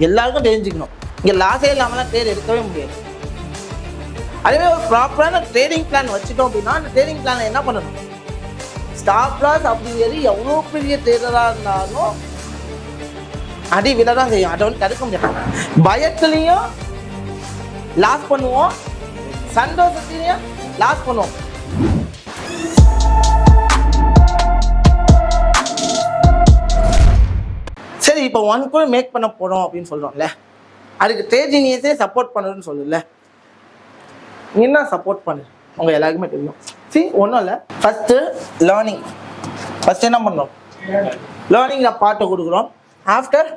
எல்லாருக்கும் தெரிஞ்சுக்கணும். இங்கே லாஸே இல்லாமலாம் ட்ரேட் எடுக்கவே முடியாது. அதுவே ஒரு ப்ராப்பரான ட்ரேடிங் பிளான் வச்சுட்டோம் அப்படின்னா அந்த ட்ரேடிங் பிளானை என்ன பண்ணணும், ஸ்டாப் லாஸ் அப்படிங்கிறது எவ்வளோ பெரிய ட்ரேடராக இருந்தாலும் அடி விட தான் செய்யும். அதை வந்து தடுக்க முடியாது. பயத்துலேயும் லாஸ் பண்ணுவோம், சந்தோஷத்துலேயும் லாஸ் பண்ணுவோம். சரி, இப்போ 1 crore மேக் பண்ண போகிறோம் அப்படின்னு சொல்கிறோம்ல, அதுக்கு ட்ரேட் ஜீனியஸே சப்போர்ட் பண்ணுறதுன்னு சொல்லுல, என்ன சப்போர்ட் பண்ணு உங்கள் எல்லாருக்குமே தெரியும். சரி, ஒன்றும் இல்லை. First learning. ஃபஸ்ட்டு என்ன பண்ணுறோம், லேர்னிங்கில் பாட்டை கொடுக்குறோம். ஆஃப்டர்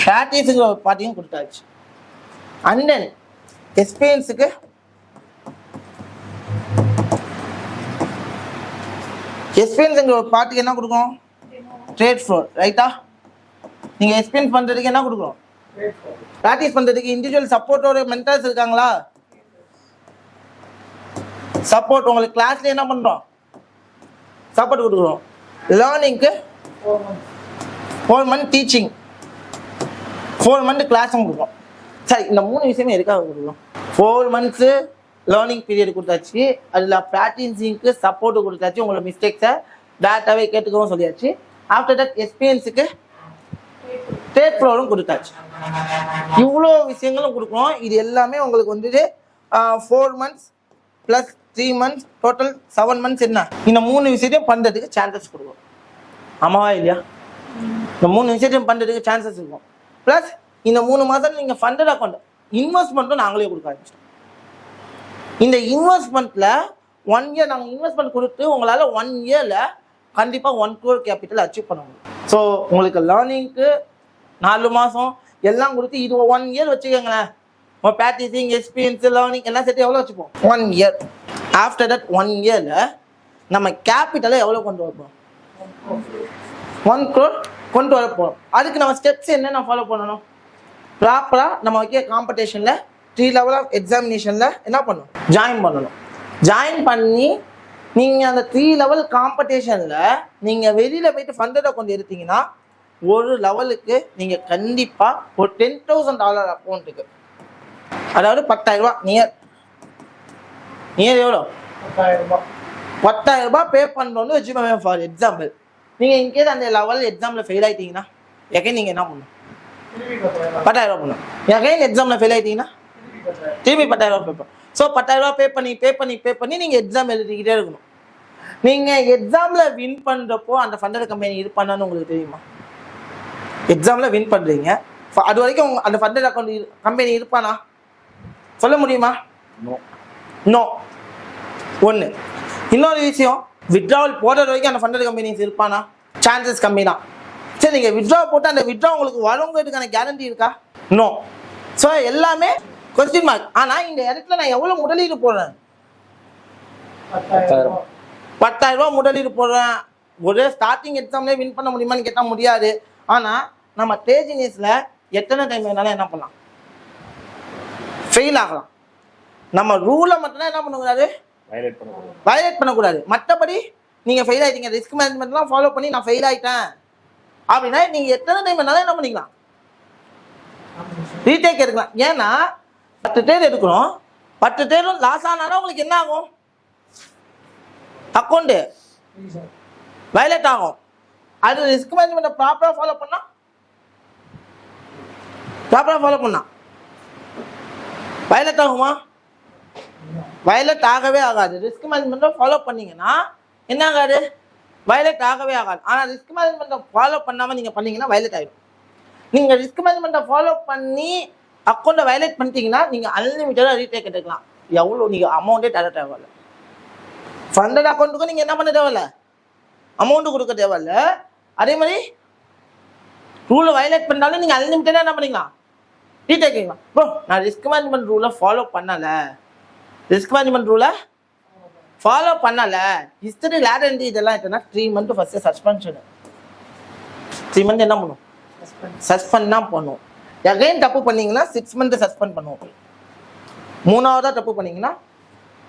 ப்ராக்டிஸுங்கிற ஒரு பாட்டையும் கொடுத்தாச்சு. அண்ட் தென் எக்ஸ்பீரியன்ஸுக்கு எக்ஸ்பீரியன்ஸுங்கிற ஒரு பாட்டுக்கு என்ன கொடுக்குறோம், ட்ரேட் ஃப்ளோர். ரைட்டா? நீங்கள் எக்ஸ்பீரியன்ஸ் பண்ணுறதுக்கு என்ன கொடுக்குறோம், ப்ராக்டிஸ் பண்ணுறதுக்கு இண்டிவிஜுவல் சப்போர்ட்டோட மென்டர்ஸ் இருக்காங்களா, சப்போர்ட். உங்களுக்கு கிளாஸ்ல என்ன பண்ணுறோம், சப்போர்ட் கொடுக்குறோம். லேர்னிங்க்கு 4 month டீச்சிங், 4 month கிளாஸும் கொடுக்குறோம். சரி, இந்த 3 விஷயமே எதுக்காக கொடுக்குறோம், 4 months லேர்னிங் பீரியட் கொடுத்தாச்சு, அதில் ப்ராக்டிஸிங்க்கு சப்போர்ட்டு கொடுத்தாச்சு, உங்களோட மிஸ்டேக்ஸை டேட்டாவே கேட்டுக்கவும் சொல்லியாச்சு. ஆஃப்டர் தட் எக்ஸ்பீரியன்ஸுக்கு ட்ரேட் ஃப்ளோரும் கொடுத்தாச்சு. இவ்வளோ விஷயங்களும் கொடுக்குறோம். இது எல்லாமே உங்களுக்கு வந்துட்டு 4 months + 3 months டோட்டல் 7 months. என்ன, இந்த 3 விஷயத்தையும் பண்ணுறதுக்கு சான்சஸ் கொடுக்கும். ஆமாவா இல்லையா? இந்த 3 விஷயத்தையும் பண்ணுறதுக்கு சான்சஸ் இருக்கும். ப்ளஸ் இந்த 3 மாதம் நீங்கள் ஃபண்டட் அக்கௌண்ட் இன்வெஸ்ட்மெண்ட்டும் நாங்களே கொடுக்க ஆரம்பிச்சிட்டோம். இந்த இன்வெஸ்ட்மெண்ட்டில் 1 year நாங்கள் இன்வெஸ்ட்மெண்ட் கொடுத்து உங்களால் 1 yearல கண்டிப்பாக 1 crore கேபிட்டல் அச்சீவ் பண்ண முடியும். ஸோ உங்களுக்கு லேர்னிங்க்கு 4 மாதம் எல்லாம் கொடுத்து இது 1 year வச்சுக்கோங்களேன். உங்கள் ப்ராக்டிஸிங், எக்ஸ்பீரியன்ஸ், லேர்னிங் எல்லாம் சேர்த்து எவ்வளோ வச்சுப்போம், 1 year. ஆஃப்டர் தட் 1 yearல நம்ம கேபிட்டலை எவ்வளோ கொண்டு வரப்போம், 1 crore கொண்டு வரப்போம். அதுக்கு நம்ம ஸ்டெப்ஸ் என்னென்ன ஃபாலோ பண்ணணும், ப்ராப்பராக நம்ம வைக்க காம்படிஷனில் 3 level ஆஃப் எக்ஸாமினேஷனில் என்ன பண்ணணும், ஜாயின் பண்ணணும். ஜாயின் பண்ணி நீங்கள் அந்த 3 level காம்படிஷனில் நீங்கள் வெளியில் போயிட்டு ஃபண்டட் அக்கௌண்ட் எடுத்தீங்கன்னா ஒரு லெவலுக்கு நீங்கள் கண்டிப்பாக ஒரு $10,000 அக்கௌண்ட்டுக்கு, அதாவது 10,000 ரூபா நியர் எவ்வளோ, 10,000 ரூபாய் பே பண்ணுறோன்னு வச்சுக்கோங்க. ஃபார் எக்ஸாம்பிள், நீங்கள் இன்கேஸ் அந்த லெவல் எக்ஸாமில் ஃபெயில் ஆகிட்டீங்கன்னா எகைன் நீங்கள் என்ன பண்ணணும், 10,000 ரூபா பண்ணணும். எகைன் எக்ஸாமில் ஃபெயில் ஆகிட்டீங்கன்னா திரும்பி 10,000 ரூபா பே பண்ணணும். ஸோ 10,000 ரூபா பே பண்ணி நீங்கள் எக்ஸாம் எழுதிக்கிட்டே இருக்கணும். நீங்கள் எக்ஸாமில் வின் பண்ணுறப்போ அந்த ஃபண்டட் கம்பெனி இருப்பானான்னு உங்களுக்கு தெரியுமா? எக்ஸாமில் வின் பண்ணுறீங்க, அது வரைக்கும் அந்த ஃபண்டட் அக்கௌண்ட் கம்பெனி இருப்பானா சொல்ல முடியுமா? நோ. ஒன்று. இன்னொரு விஷயம், வித்ட்ராவல் போடுற வரைக்கும் அந்த ஃபண்டட் கம்பெனிஸ் இருப்பானா? சான்சஸ் கம்மி தான். சரி, நீங்கள் வித்ட்ரா போட்டு அந்த வித்ட்ரா உங்களுக்கு வருங்கிறதுக்கான கேரண்டி இருக்கா? நோ. ஸோ எல்லாமே கொஸ்டின் மார்க். ஆனால் இந்த இடத்துல நான் எவ்வளோ முதலீடு போடுறேன், 10,000 ரூபா முதலீடு போடுறேன். ஒரு ஸ்டார்டிங் எக்ஸாம்லேயே வின் பண்ண முடியுமான்னு கேட்டால் முடியாது. ஆனால் நம்ம ட்ரேட் ஜீனியஸில் எத்தனை டைம் வேணாலும் என்ன பண்ணலாம், ஃபெயில் ஆகலாம். நம்ம ரூலை மட்டும்தான் என்ன பண்ணக்கூடாது, வயலேட் பண்ணக்கூடாது. மற்றபடி நீங்கள் ஃபெயில் ஆகிட்டீங்க, ரிஸ்க் மேனேஜ்மெண்ட்லாம் ஃபாலோ பண்ணி நான் ஃபெயில் ஆகிட்டேன் அப்படின்னா நீங்கள் எத்தனை டைம் வேணாலும் என்ன பண்ணிக்கலாம், ரீடேக் எடுக்கலாம். ஏன்னா 10 ட்ரேட் எடுக்கிறோம், 10 ட்ரேடும் லாஸ் ஆனாலும் உங்களுக்கு என்ன ஆகும், அக்கௌண்ட்டு வயலேட் ஆகும். அது ரிஸ்க் மேனேஜ்மெண்ட்டை ப்ராப்பராக ஃபாலோ பண்ணா வயலேட் ஆகுமா? வயலேட் ஆகவே ஆகாது. ரிஸ்க் மேனேஜ்மெண்ட்டை ஃபாலோ பண்ணிங்கன்னா என்ன ஆகாது, வயலேட் ஆகவே ஆகாது. ஆனால் ரிஸ்க் மேனேஜ்மெண்ட்டை ஃபாலோ பண்ணாமல் நீங்கள் பண்ணீங்கன்னா வயலேட் ஆகிடும். நீங்கள் ரிஸ்க் மேனேஜ்மெண்ட்டை ஃபாலோ பண்ணி அக்கௌண்ட்டை வயலேட் பண்ணிட்டீங்கன்னா நீங்கள் அன்லிமிட்டடாக ரீடேக் எடுக்கலாம். எவ்வளோ நீங்கள் அமௌண்ட்டே தர தேவையில்ல. ஃபண்டட் அக்கௌண்ட்டுக்கும் நீங்கள் என்ன பண்ண தேவையில்ல, அமௌண்ட்டு கொடுக்க தேவையில்ல. அதே மாதிரி ரூலை வயலேட் பண்ணாலும் நீங்கள் அன்லிமிட்டடாக என்ன பண்ணிக்கலாம், ரீடேக் பண்ணிக்கலாம். ப்ரோ, நான் ரிஸ்க் மேனேஜ்மெண்ட் ரூலை ஃபாலோ பண்ணலை, ஹிஸ்டரி லேட் இதெல்லாம் என்னன்னா 3 month ஃபர்ஸ்ட் சஸ்பென்ஷன். 3 month என்ன பண்ணும், சஸ்பெண்ட் தான் பண்ணுவோம். எகைன் தப்பு பண்ணீங்கன்னா 6 month சஸ்பெண்ட் பண்ணுவோம். 3ஆவதா தப்பு பண்ணீங்கன்னா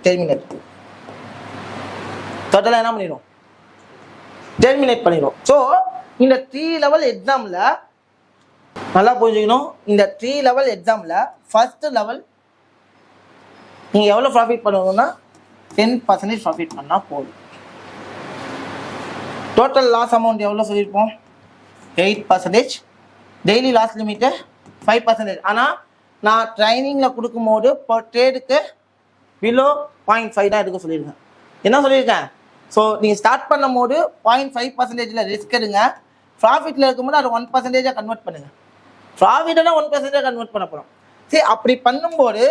டெர்மினேட். டோட்டலாக என்ன பண்ணிடும், டெர்மினேட் பண்ணிடும். ஸோ இந்த 3 லெவல் எக்ஸாமில் நல்லா புரிஞ்சுக்கணும். இந்த 3 லெவல் எக்ஸாமில் ஃபர்ஸ்ட் லெவல் நீங்கள் எவ்வளோ ப்ராஃபிட் பண்ணுவோம்னா 10% ப்ராஃபிட் பண்ணால் போதும். டோட்டல் லாஸ் அமௌண்ட் எவ்வளோ சொல்லியிருப்போம்? 8%. Daily loss limit 5%. ஆனால் நான் ட்ரைனிங்கில் கொடுக்கும்போது பர் ட்ரேடுக்கு பிலோ 0.5 தான் எடுக்க சொல்லியிருக்கேன். என்ன சொல்லியிருக்கேன்? ஸோ நீங்கள் ஸ்டார்ட் பண்ணும்போது 0.5% ரிஸ்க் எடுங்க. ப்ராஃபிட்டில் இருக்கும்போது அது 1% கன்வெர்ட் பண்ணுங்கள். ப்ராஃபிட்டை 1% கன்வெர்ட் பண்ண போகிறோம். சரி, அப்படி பண்ணும்போது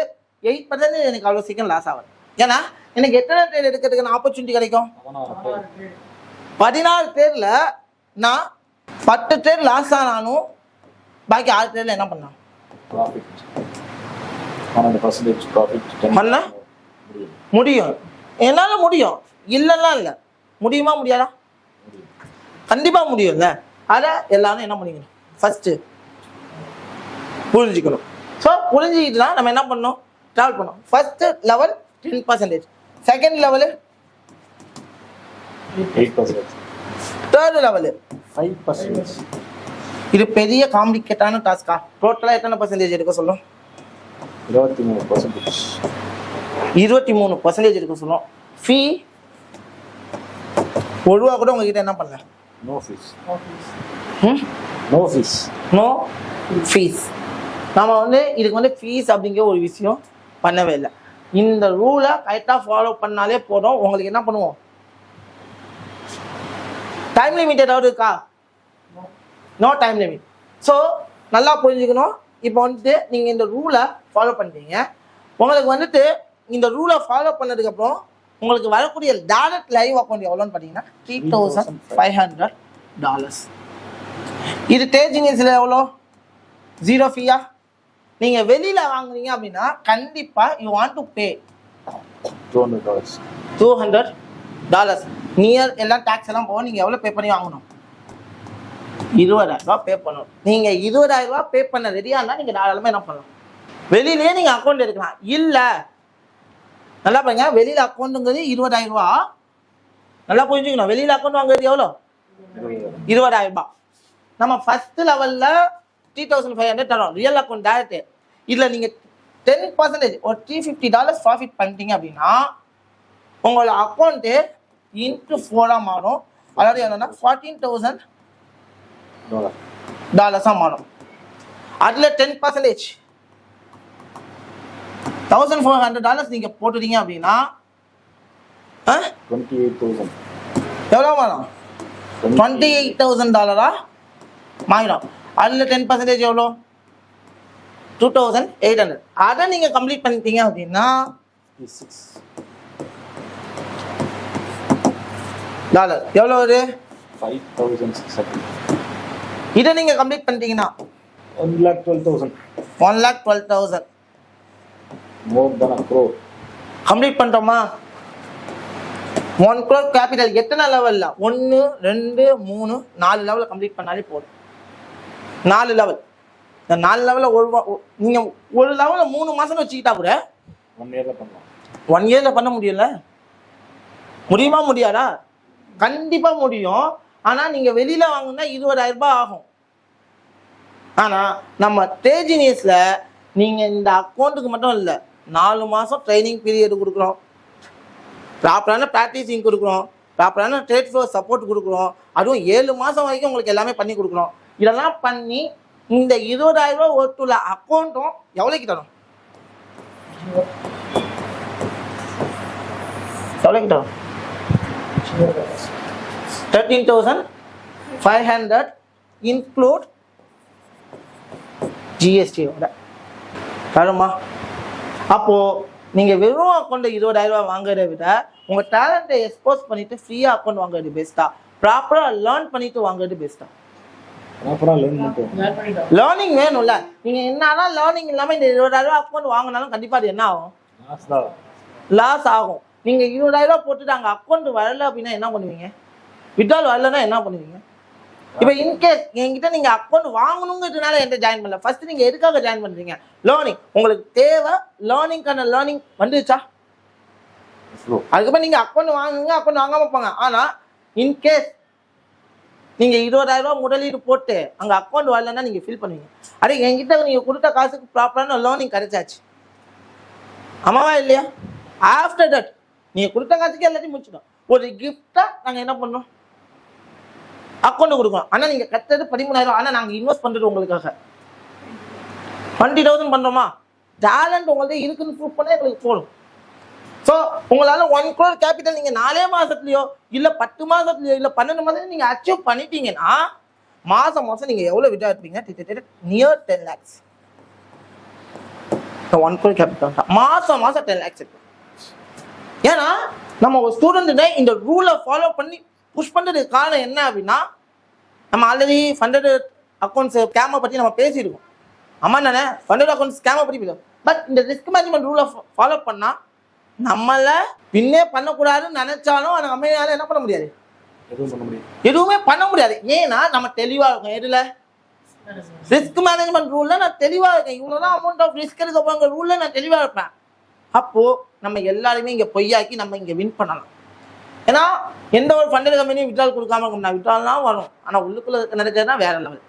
8% எனக்கு அவ்வளோ சீக்கிரம் லாஸ் ஆகும். ஏன்னா எனக்கு எத்தனை ட்ரேட் எடுக்கிறதுக்கான ஆப்பர்ச்சுனிட்டி கிடைக்கும்? 14 ட்ரேடில் நான் 10 ட்ரேட் லாஸ் ஆனாலும் பாக்கி 6 ட்ரேடில் என்ன பண்ணலாம்? பண்ண முடியும். என்னால் முடியும், இல்லைன்னா இல்லை. முடியுமா முடியாதா? கண்டிப்பாக முடியும்ல. அதை எல்லாரும் என்ன பண்ணிக்கணும்? ஃபஸ்ட்டு புரிஞ்சுக்கணும். ஸோ புரிஞ்சுக்கிட்டுனா நம்ம என்ன பண்ணணும்? ட்ராவல் பண்ணோம். First level 10%, second level 8%, third level 5%. இது பெரிய காம்ப்ளிகேட்டான டாஸ்கா? டோட்டலாக எத்தனை பர்சன்டேஜ் எடுக்க சொல்லும்? 23%. 23% எடுக்க சொல்லும். ஃபீ ஒரு ரூபா கூட உங்ககிட்ட என்ன பண்ணல? No fees. No fees. No fees. நம்ம இதுக்கு ஃபீஸ் அப்படிங்கிற ஒரு விஷயம் பண்ணவே இல்லை. இந்த ரூலை கரெக்டாக ஃபாலோ பண்ணாலே போதும். உங்களுக்கு என்ன பண்ணுவோம்? டைம் லிமிட் ஏதாவது இருக்கா? No time limit. ஸோ நல்லா புரிஞ்சுக்கணும். இப்போ நீங்கள் இந்த ரூலை ஃபாலோ பண்ணுறீங்க. உங்களுக்கு இந்த ரூலை ஃபாலோ பண்ணதுக்கப்புறம் உங்களுக்கு வரக்கூடிய டைரக்ட் லைவ் அக்கௌண்ட் எவ்வளோன்னு பார்த்தீங்கன்னா $3,500. இது டேஜிங்ஸில் எவ்வளோ? 0 ஃபீயா? நீங்கள் வெளியில் வாங்குறீங்க அப்படின்னா கண்டிப்பாக you want to pay $200. Near எல்லாம் டேக்ஸ் எல்லாம் போக நீங்கள் எவ்வளோ பே பண்ணி வாங்கணும்? 20,000 பே பண்ணணும். நீங்கள் 20,000 பே பண்ண ரெடியாக இருந்தால் நீங்கள் தாராளமாக என்ன பண்ணலாம்? வெளியிலேயே நீங்கள் அக்கௌண்ட் எடுக்கலாம். இல்லை, நல்லா பாருங்க, வெளியில் அக்கௌண்ட்டுங்கிறது 20,000. நல்லா புரிஞ்சுக்கணும். வெளியில் அக்கௌண்ட் வாங்குறது எவ்வளோ? 20,000. நம்ம ஃபர்ஸ்ட் லெவலில் 3,500 தரோம் ரியல் அக்கௌண்ட் டேரக்ட். இதில் நீங்கள் 10% ஒரு $350 ப்ராஃபிட் பண்ணிட்டீங்க அப்படின்னா உங்களோட அக்கௌண்ட்டு இன்ட்டு 4 மாறும். அதாவது என்னன்னா $14,000 மாறும். அதில் 10% $1,400 நீங்கள் போட்டுட்டீங்க அப்படின்னா 28,000 எவ்வளோ மாறும்? $28,000 மாறிடும். அதில் 10% எவ்வளோ? 2,800. அதை நீங்கள் கம்ப்ளீட் பண்ணிட்டீங்க அப்படின்னா $6,000 எவ்வளோ வருது? 5,600. இதை நீங்கள் கம்ப்ளீட் பண்ணிட்டீங்கன்னா 1,12,000. 1,12,000 More than a crore. Complete பண்ணிட்டோமா? 1 crore கேபிட்டல் எத்தனை லெவலில்? 1 2 3 4 லெவலில் கம்ப்ளீட் பண்ணாலே போதும். 4 லெவல். இந்த 4 லெவலில் நீங்கள் ஒரு லெவலில் 3 மாதம் வச்சுக்கிட்டா கூட 1 year பண்ணலாம். 1 yearல பண்ண முடியல. முடியுமா முடியாதா? கண்டிப்பாக முடியும். ஆனால் நீங்கள் வெளியில் வாங்கினா 20,000 ஆகும். ஆனால் நம்ம டேஜினியஸில் நீங்கள் இந்த அக்கௌண்ட்டுக்கு மட்டும் இல்லை, 4 மாதம் ட்ரைனிங் பீரியட் கொடுக்குறோம், ப்ராப்பரான ப்ராக்டிஸிங் கொடுக்குறோம், ப்ராப்பரான ட்ரேட் ஃப்ளோ சப்போர்ட் கொடுக்குறோம். அதுவும் 7 மாதம் வரைக்கும் உங்களுக்கு எல்லாமே பண்ணி கொடுக்குறோம். இதெல்லாம் பண்ணி இந்த 20,000 ஒருத்துள்ள அக்கௌண்ட்டும் எவ்வளோக்கு தரும்? எவ்வளோக்கு தரும்? 13,500 இன்க்ளூட் ஜிஎஸ்டியோட தருமா? அப்போது நீங்கள் வெறும் அக்கௌண்ட்டை 20,000 வாங்குறத விட உங்கள் டேலண்ட்டை எக்ஸ்போஸ் பண்ணிவிட்டு ஃப்ரீயாக அக்கௌண்ட் வாங்குறது பெஸ்ட்டாக, ப்ராப்பராக லேர்ன் பண்ணிவிட்டு வாங்குறது பெஸ்ட்டாக? லேர்னிங் வேணும்ல. நீங்கள் என்னதான் லேர்னிங் இல்லாமல் இந்த 20,000 அக்கௌண்ட் வாங்கினாலும் கண்டிப்பாக அது என்ன ஆகும்? லாஸ் ஆகும். நீங்கள் 20,000 போட்டுட்டு அங்கே அக்கௌண்ட் வரல அப்படின்னா என்ன பண்ணுவீங்க? விட்ரால் வரலன்னா என்ன பண்ணுவீங்க? இப்போ இன்கேஸ் என்கிட்ட நீங்கள் அக்கௌண்ட் வாங்கணுங்கிறதுனால என்கிட்ட ஜாயின் பண்ணல, ஃபர்ஸ்ட் நீங்கள் எதுக்காக ஜாயின் பண்ணுறீங்க? லேர்னிங். உங்களுக்கு தேவை லேர்னிங்கான லேர்னிங் வந்துச்சா? அதுக்கப்புறம் நீங்கள் அக்கௌண்ட் வாங்குங்க, அக்கௌண்ட் வாங்காமல் போங்க. ஆனால் இன்கேஸ் நீங்கள் 20,000 ரூபா முதலீடு போட்டு அங்கே அக்கௌண்ட் வரலன்னா நீங்கள் ஃபீல் பண்ணுவீங்க. அடே என்கிட்ட நீங்கள் கொடுத்த காசுக்கு ப்ராப்பரான லோனிங் கிடைச்சாச்சு, ஆமாவா இல்லையா? ஆஃப்டர் தட் நீங்கள் கொடுத்த காசுக்கு எல்லாத்தையும் முடிச்சிடும். ஒரு கிஃப்டாக நாங்கள் என்ன பண்ணோம், அக்கௌண்ட் கொடுக்கணும். ஆனால் நீங்கள் கட்டுறது 13,000, ஆனால் நாங்கள் இன்வெஸ்ட் பண்ணுறது உங்களுக்காக 20,000 பண்ணுறோமா? டேலண்ட் உங்கள்கிட்ட இருக்குன்னு ப்ரூவ் பண்ணால் எங்களுக்கு போடும். ஸோ உங்களால் 1 crore கேபிட்டல் நீங்கள் 4 மாதத்துலையோ இல்லை 10 மாதத்துலையோ இல்லை 12 மாதத்துலையோ நீங்கள் அச்சீவ் பண்ணிட்டீங்கன்னா மாதம் நீங்கள் எவ்வளோ விட்ரா எடுப்பீங்க? Near 10 lakhs. 1 crore கேபிட்டல் தான் மாதம் 10 lakhs இருக்கு. ஏன்னா நம்ம ஒரு ஸ்டூடெண்ட்டு இந்த ரூலை ஃபாலோ பண்ணி புஷ் பண்ணுறதுக்கு காரணம் என்ன அப்படின்னா, நம்ம ஆல்ரெடி ஃபண்டட் அக்கௌண்ட்ஸ் ஸ்கேமை பற்றி நம்ம பேசியிருக்கோம். ஆமாம் தானே? ஃபண்டட் அக்கௌண்ட்ஸ் ஸ்கேமை பற்றி பேசுவோம். பட் இந்த ரிஸ்க் மேனேஜ்மெண்ட் ரூலை ஃபாலோ பண்ணால் நம்மளை பின்னே பண்ணக்கூடாதுன்னு நினைச்சாலும் அதை நம்மளால என்ன பண்ண முடியாது, எதுவுமே பண்ண முடியாது. ஏன்னா நம்ம தெளிவாக இருக்கோம். எதுல? ரிஸ்க் மேனேஜ்மெண்ட் ரூல்ல நான் தெளிவாக இருக்கேன். இவ்வளோதான் அமௌண்ட் ஆஃப் ரிஸ்க் எடுக்க போகிற ரூல்ல நான் தெளிவாக இருப்பேன். அப்போ நம்ம எல்லாருமே இங்கே பொய்யாக்கி நம்ம இங்கே வின் பண்ணலாம். ஏன்னா எந்த ஒரு ஃபண்டட் கம்பெனியும் விட்ரால் கொடுக்காம இருக்கோம். விட்ரால்லாம் வரும், ஆனால் உள்ளுக்குள்ள நடக்கிறதுனா வேற லெவல்.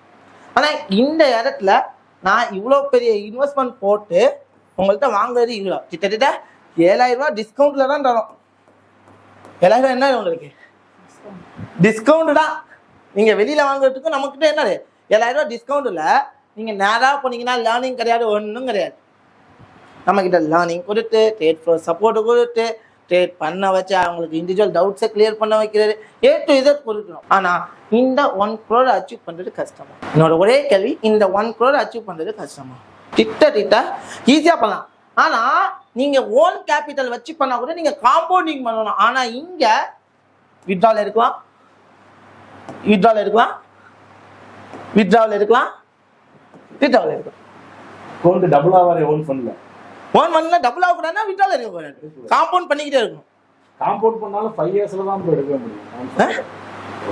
ஆனால் இந்த இடத்துல நான் இவ்வளோ பெரிய இன்வெஸ்ட்மெண்ட் போட்டு உங்கள்கிட்ட வாங்குறது இவ்வளோ கிட்டத்தட்ட 7,000 ரூபா டிஸ்கவுண்ட்ல தான் தரோம். 7,000 என்ன உங்களுக்கு டிஸ்கவுண்ட் தான். நீங்க வெளியில வாங்குறதுக்கு நம்மகிட்ட என்னது 7,000 ரூபா டிஸ்கவுண்ட்ல நீங்க நேரா போனீங்கன்னா லேர்னிங் கிடையாது, ஒன்றும் கிடையாது. நம்ம கிட்ட லேர்னிங் கொடுத்து ட்ரேட் ஃப்ளோ சப்போர்ட் கொடுத்து ட்ரேட் பண்ண வச்சு அவங்களுக்கு இண்டிவிஜுவல் டவுட்ஸை கிளியர் பண்ண வைக்கிறது A to Z கொடுக்கணும். ஆனா இந்த 1 crore அச்சீவ் பண்றது கஷ்டமா? என்னோட ஒரே கேள்வி, இந்த 1 crore அச்சீவ் பண்றது கஷ்டமா? திட்ட ஈஸியா பண்ணலாம். ஆனா நீங்க ஓன் கேபிட்டல் வச்சு பண்ணா கூட நீங்க காம்பவுண்டிங் பண்ணணும். ஆனா இங்க வித்ட்ரால் எடுக்கலாம், அக்கௌண்ட் டபுள் ஆவற ஓன் ஃபண்ட்ல டபுள் ஆக கூடாதுன்னா வித்ட்ரால் எடுக்க கூடாது, காம்பவுண்ட் பண்ணிக்கிட்டே இருக்கணும். காம்பவுண்ட் பண்ணாலும் 5 இயர்ஸ்ல தான் எடுக்க முடியும்.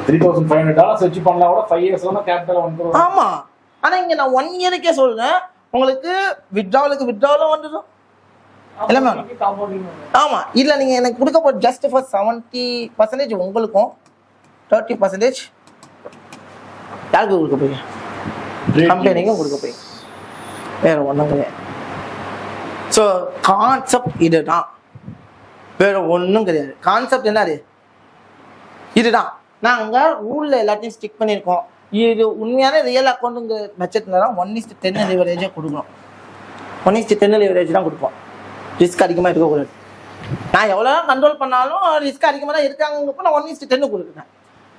$3,500 வச்சு பண்ணா கூட 5 இயர்ஸ்ல தான் கேபிட்டல் வந்துரும். ஆமா, ஆனா இங்க நான் 1 இயருக்கே சொல்றேன், உங்களுக்கு வித்ட்ராலும் வந்துடும் எல்லாமே. ஆமா, இல்ல நீங்க எனக்கு கொடுக்க போற ஜஸ்ட் ஃபார் 70% உங்களுக்கும் 30% யாருக்கு கொடுக்க போறீங்க? கம்பெனிக்கும் கொடுக்க போறீங்க, வேற ஒன்றும் கிடையாது. ஸோ கான்செப்ட் இதுதான், வேற ஒன்றும் கிடையாது. கான்செப்ட் என்னது? இதுதான். நாங்கள் ரூலில் எல்லாத்தையும் ஸ்டிக் பண்ணியிருக்கோம். இது உண்மையான ரியல் அக்கௌண்ட்டுங்க பட்சத்தில் தான் 1:10 லிவரேஜே கொடுக்கணும். 1:10 லிவரேஜ் தான் கொடுப்போம். ரிஸ்க் அதிகமாக இருக்கக்கூடாது. நான் எவ்வளோ கண்ட்ரோல் பண்ணாலும் ரிஸ்க் அதிகமாக தான் இருக்காங்கப்போ நான் 1:10 கொடுக்குறேன்.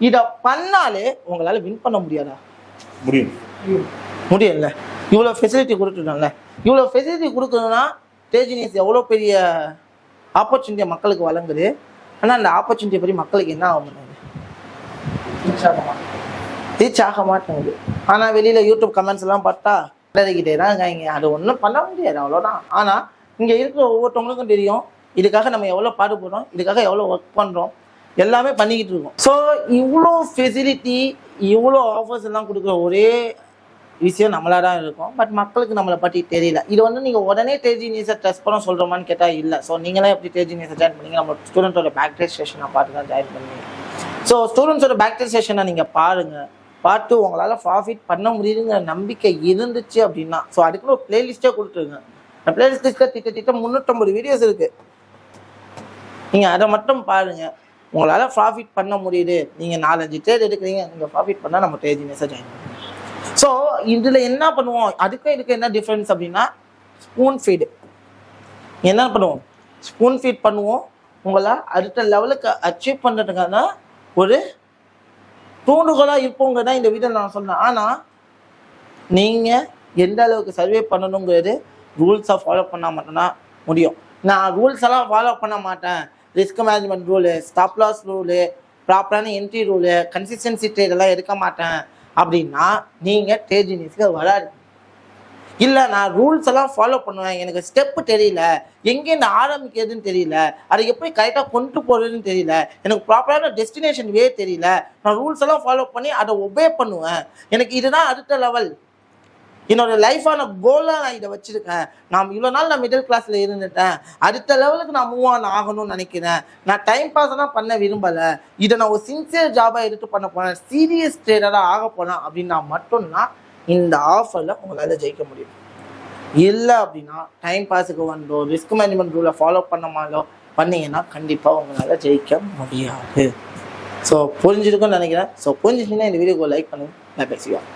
இதை பண்ணாலே உங்களால் வின் பண்ண முடியாதா? முடியல. இவ்வளோ ஃபெசிலிட்டி கொடுத்துட்டோம்ல. இவ்வளோ ஃபெசிலிட்டி கொடுக்கணும்னா டேஜினியஸ் எவ்வளோ பெரிய ஆப்பர்ச்சுனிட்டியை மக்களுக்கு வழங்குது. ஆனால் அந்த ஆப்பர்ச்சுனிட்டியை பற்றி மக்களுக்கு என்ன ஆக மாட்டேங்குது, ரீச் ஆக மாட்டேங்குது. ஆனால் வெளியில் யூடியூப் கமெண்ட்ஸ் எல்லாம் பார்த்தா கிட்டே தான் இருக்காங்க, அது ஒன்றும் பண்ண முடியாது, அவ்வளோதான். ஆனால் இங்கே இருக்கிற ஒவ்வொருத்தவங்களுக்கும் தெரியும் இதுக்காக நம்ம எவ்வளோ பாடுபடுறோம், இதுக்காக எவ்வளோ ஒர்க் பண்ணுறோம், எல்லாமே பண்ணிக்கிட்டு இருக்கோம். ஸோ இவ்வளோ ஃபெசிலிட்டி இவ்வளோ ஆஃபர்ஸ் எல்லாம் கொடுக்குற ஒரே விஷயம் நம்மளாக தான் இருக்கும். பட் மக்களுக்கு நம்மளை பற்றி தெரியல. இது வந்து நீங்கள் உடனே டேஜினியஸை டெஸ்ட் பண்ண சொல்கிறோமான்னு கேட்டால் இல்லை. ஸோ நீங்களே எப்படி டேஜினியஸை ஜாயின் பண்ணீங்க? நம்ம ஸ்டூடெண்ட்டோட பேக் டெஸ்ட் செஷனை பார்த்து தான் ஜாயின் பண்ணீங்க. ஸோ ஸ்டூடெண்ட்ஸோட பேக் டெஸ்ட் செஷனை நீங்கள் பாருங்கள், பார்த்து உங்களால் ப்ராஃபிட் பண்ண முடியுதுங்கிற நம்பிக்கை இருந்துச்சு அப்படின்னா ஸோ அதுக்குன்னு ஒரு பிளேலிஸ்ட்டே கொடுத்துருங்க. அந்த பிளேலிஸ்ட்டில் திட்ட 350 வீடியோஸ் இருக்குது. நீங்கள் அதை மட்டும் பாருங்கள், உங்களால் ப்ராஃபிட் பண்ண முடியுது. நீங்கள் 4-5 ட்ரேட் எடுக்கிறீங்க, நீங்கள் ப்ராஃபிட் பண்ணால் நம்ம டேஜினியஸாக ஜாயின் பண்ணுவோம். ஸோ இதில் என்ன பண்ணுவோம், இதுக்கு என்ன டிஃப்ரென்ஸ் அப்படின்னா ஸ்பூன் ஃபீடு. என்ன பண்ணுவோம், ஸ்பூன் ஃபீட் பண்ணுவோம். உங்களை அடுத்த லெவலுக்கு அச்சீவ் பண்ணுறதுக்கான ஒரு தூண்டுகோலாக இருப்போங்க தான் இந்த வீடியோ நான் சொன்னேன். ஆனால் நீங்கள் எந்த அளவுக்கு சர்வே பண்ணணுங்கிறது ரூல்ஸை ஃபாலோ பண்ணால் மட்டும்தான் முடியும். நான் ரூல்ஸ் எல்லாம் ஃபாலோ பண்ண மாட்டேன், risk management rule, stop loss rule, ப்ராப்பரான என்ட்ரி ரூலு, கன்சிஸ்டன்சி ட்ரேட் எல்லாம் எடுக்க மாட்டேன் அப்படின்னா நீங்கள் டேஜினியஸ்க்கு வராது. இல்லை நான் ரூல்ஸ் எல்லாம் ஃபாலோ பண்ணுவேன், எனக்கு ஸ்டெப்பு தெரியல, எங்கேருந்து ஆரம்பிக்கிறதுன்னு தெரியல, அதை எப்படி கரெக்டாக கொண்டு போகிறதுன்னு தெரியல, எனக்கு ப்ராப்பரான டெஸ்டினேஷன் வே தெரியல, நான் ரூல்ஸ் எல்லாம் ஃபாலோ பண்ணி அதை ஒபே பண்ணுவேன், எனக்கு இதுதான் அடுத்த லெவல், என்னோட லைஃபான கோலாக நான் இதை வச்சிருக்கேன். நான் இவ்வளோ நாள் நான் மிடில் கிளாஸில் இருந்துட்டேன், அடுத்த லெவலுக்கு நான் மூவ் ஆன் ஆகணும்னு நினைக்கிறேன். நான் டைம் பாஸ் தான் பண்ண விரும்பலை, இதை நான் ஒரு சின்சியர் ஜாபாக எடுத்து பண்ண போனேன், சீரியஸ் ட்ரேடராக ஆக போனேன் அப்படின்னா மட்டும்தான் இந்த ஆஃபரில் உங்களால் ஜெயிக்க முடியும். இல்லை அப்படின்னா டைம் பாஸுக்கு வந்தோ ரிஸ்க் மேனேஜ்மெண்ட் ரூலை ஃபாலோ பண்ண மாதிரியோ பண்ணீங்கன்னா கண்டிப்பாக உங்களால் ஜெயிக்க முடியாது. ஸோ புரிஞ்சிருக்குன்னு நினைக்கிறேன். ஸோ புரிஞ்சிச்சிங்கன்னா இந்த வீடியோக்கு லைக் பண்ணுங்கள். நான் பேசுவேன்.